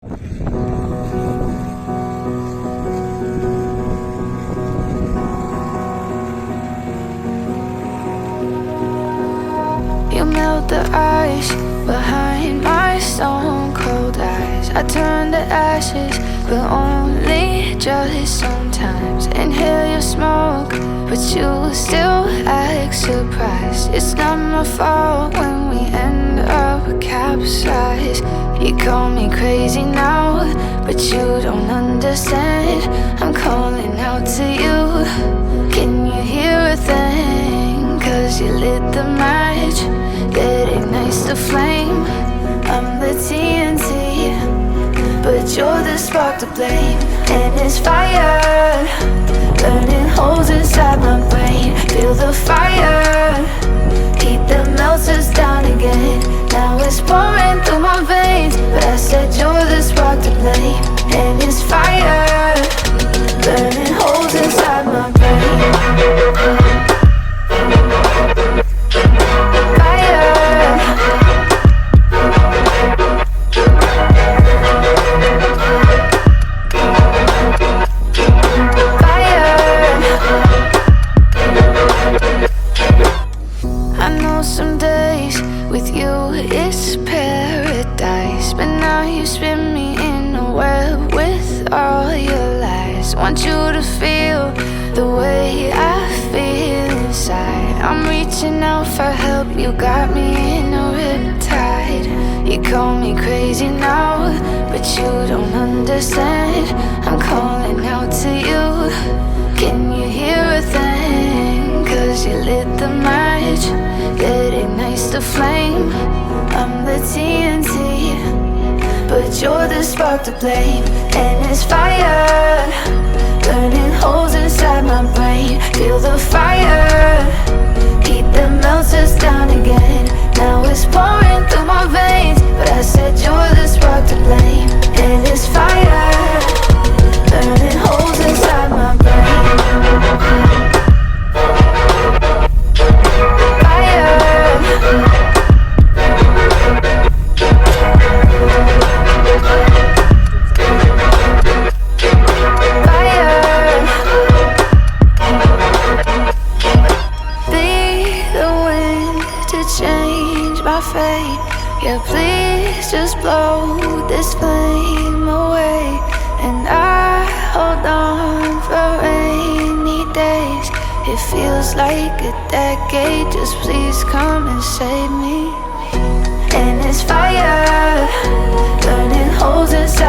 You melt the ice behind my stone cold eyes. I turn to ashes, but only just sometimes. Inhale your smoke, but you still act surprised. It's not my fault when we end up capsized. You call me crazy now, but you don't understand. I'm calling out to you. Can you hear a thing? 'Cause you lit the match that ignites the flame. I'm the TNT, but you're the spark to blame. And it's fire, burning holes inside my brain. Feel the fire, heat that melts us down again. Now it's pouring through my veins, but I said you're the spark to blame. And it's fire, burning holes inside my brain. Some days with you it's paradise, but now you spin me in a web with all your lies. Want you to feel the way I feel inside. I'm reaching out for help, you got me in a riptide. You call me crazy now, but you don't understand. I'm calling out to you. Can you hear a thing? 'Cause you lit the match that ignites the flame. I'm the TNT, but you're the spark to blame. And it's fire, burning holes inside my brain. Feel the fire, heat that melts us down again. Now it's pouring through my veins, but I said you're the spark to blame. And it's fire, burning holes inside my brain. Yeah, please just blow this flame away. And I hold on for rainy days. It feels like a decade, just please come and save me. And it's fire, burning holes inside